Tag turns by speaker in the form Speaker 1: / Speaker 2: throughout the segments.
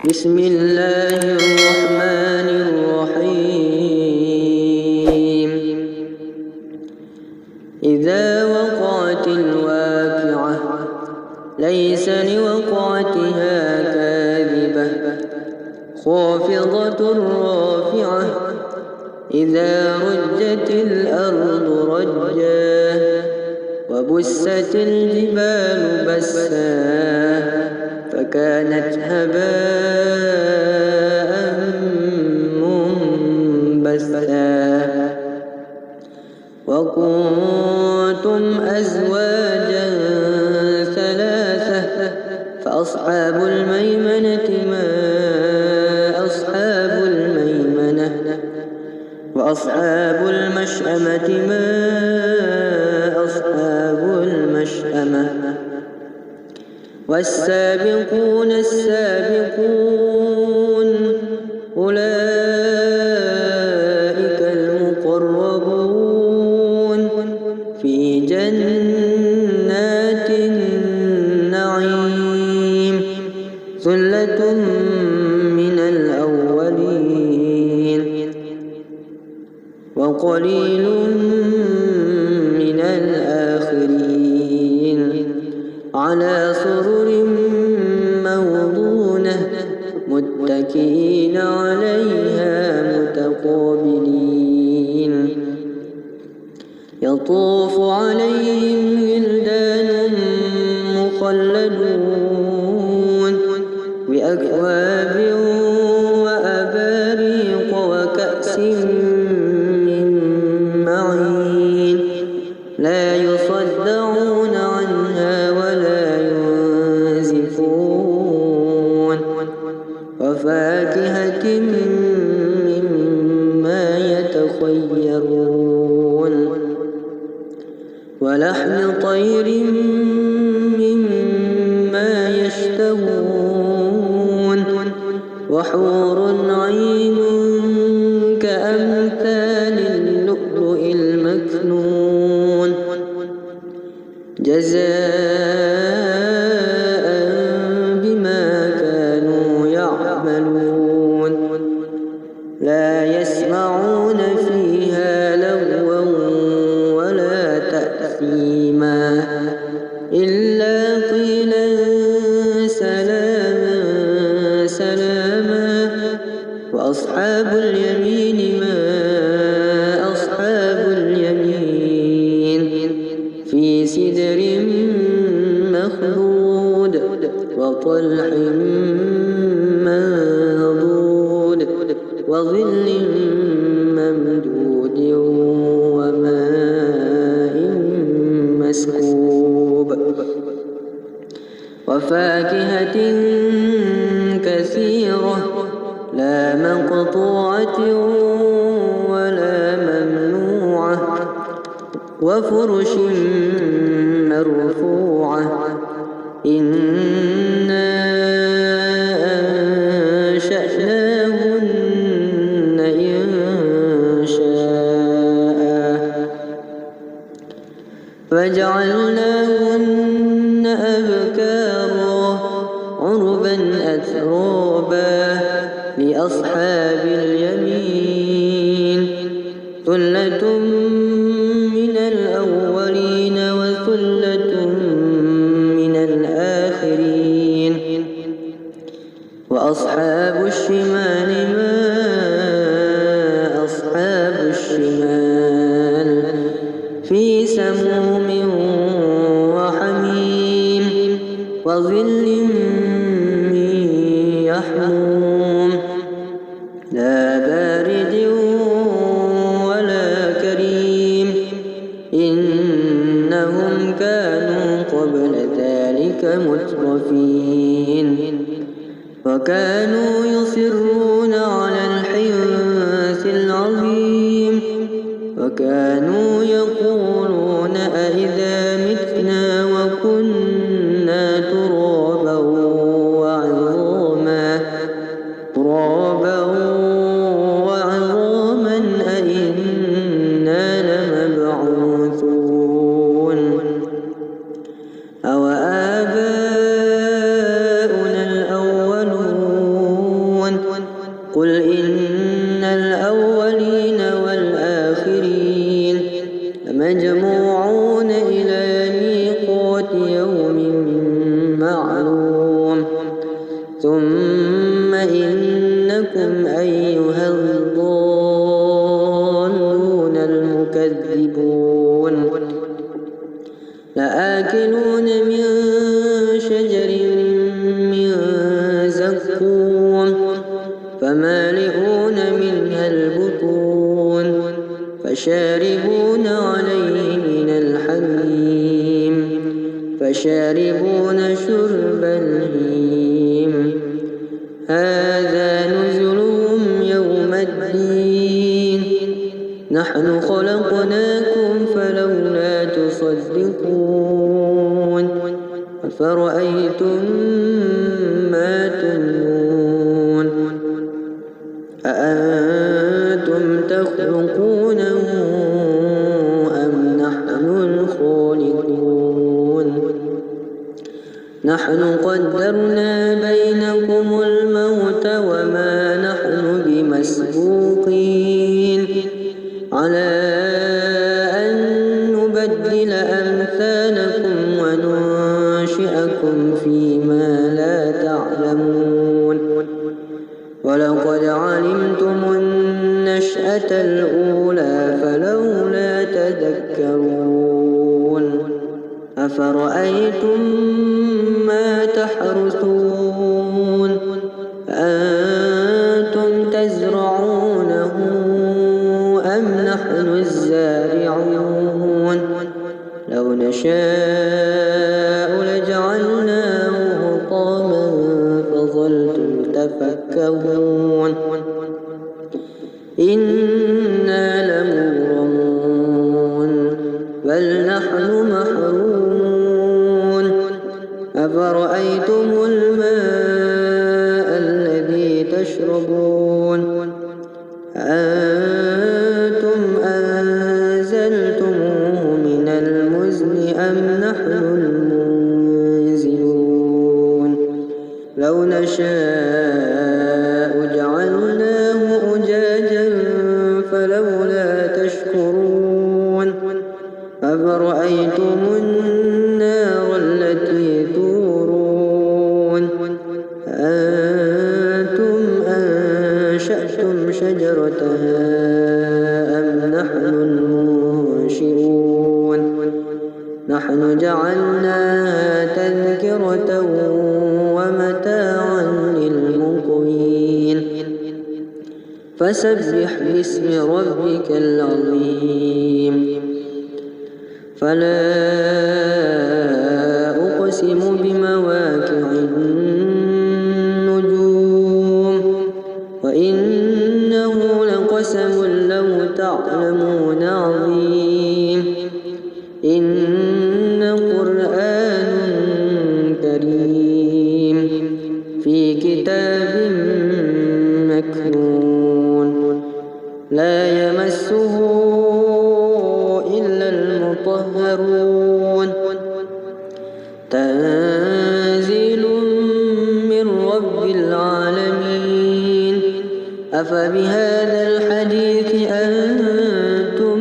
Speaker 1: بسم الله الرحمن الرحيم. إذا وقعت الواقعة ليس لوقعتها كاذبة خافضة رافعة إذا رجت الأرض رجا وبست الجبال بسا فكانت هباء منبثا وكنتم أزواجا ثلاثة فأصحاب الميمنة ما أصحاب الميمنة وأصحاب المشأمة ما أصحاب المشأمة والسابقون السابقون أولئك المقربون في جنات النعيم ثلة من الأولين وقليل من الآخرين على سرر موضونة متكئين عليها متقابلين يطوف عليهم ولدان مخلدون بأكواب وأباريق وكأس من معين لا يصدعون عنها ولا ينزفون وفاكهة مما يتخيرون ولحم طير مما يشتهون وحور عين كأمثال اللؤلؤ المكنون جزاء بما كانوا يعملون لا يسمعون فيها لغوا ولا تأثيما إلا قيلا سلاما سلاما وأصحاب اليمين ما أصحاب اليمين في سدر مخضود وطلح منضود وظل ممدود وماء مسكوب وفاكهة كثيرة لا مقطوعة ولا ممنوعة وفرش مرفوعة إنا أنشأناهن إنشاء فجعلناهن أبكارا عربا أترابا لأصحاب اليمين ثلة من الأولين وثلة من الآخرين وأصحاب الشمال ما أصحاب الشمال في سموم وحميم وظل من يحموم لا بارد ولا كريم إنهم كانوا قبل ذلك مترفين وكانوا يصرون على الحنث العظيم وكانوا يقولون أئذا متنا وكنا ترابا وعظاما أئنا لمبعوثون أو آباؤنا الأولون معلوم ثم إنكم أيها الضالون المكذبون لآكلون من شجر من زقوم فمالئون منها البطون فشاربون عليه من الحميم فشاربون شرب الهيم هذا نزلهم يوم الدين نحن خلقناكم فلولا تصدقون أفرأيتم ما تمنون أأنتم تخلقونه أم نحن الخالقون نحن قدرنا بينكم الموت وما نحن بمسبوقين على أن نبدل أمثالكم وننشئكم فيما لا تعلمون ولقد علمتم النشأة الأولى فلولا تذكرون أفرأيتم ما تحرثون أأنتم تزرعونه أم نحن الزارعون لو نشاء لجعلناه حطاما فظلتم تفكهون إنا لمغرمون بل نحن محرومون أفرأيتم الماء الذي تشربون أأنتم أنزلتموه من المزن أم نحن المنزلون لو نشاء جعلناه أجاجا فلولا تشكرون أفرأيتم النار التي تورون أنتم أنشأتم شجرتها أم نحن المنشئون نحن جعلناها تذكرة ومتاعا للمقوين فسبح باسم ربك العظيم فلا أقسم بمواقع النجوم وإنه لقسم لو تعلمون عظيم إن قرآن كريم في كتاب مكنون لا يمسه إلا المطهرون تنزيل من رب العالمين أفبهذا الحديث أنتم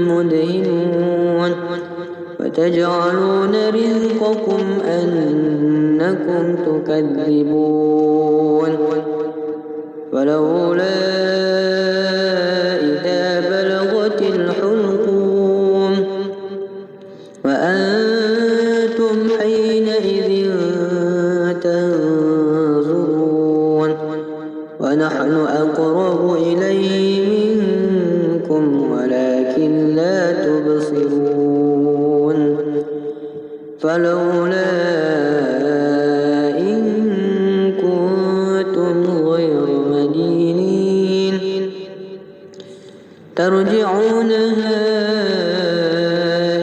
Speaker 1: مدهنون وتجعلون رزقكم أنكم تكذبون ولولا إذا بلغت الحلقوم وأنتم حينئذ تنظرون ونحن أقرب إليه منكم ولكن لا تبصرون فلولا إن كنتم غير مدينين ترجعونها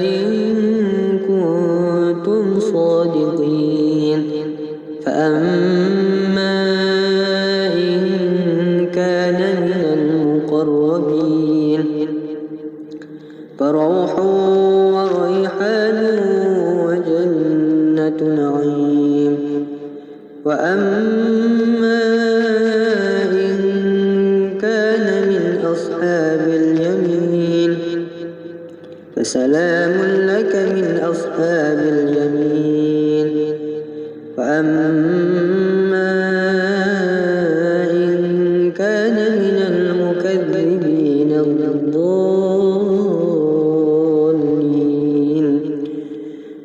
Speaker 1: إن كنتم صادقين فأما إن كان من المقربين فروح وريحان وجنة نعيم وأما إن كان من أصحاب اليمين فسلام لك من أصحاب اليمين الضالين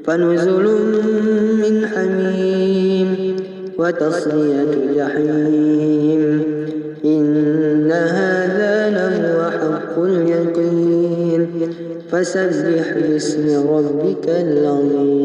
Speaker 1: فنزل من حميم وتصلية جحيم إن هذا لهو حق اليقين فسبح باسم ربك العظيم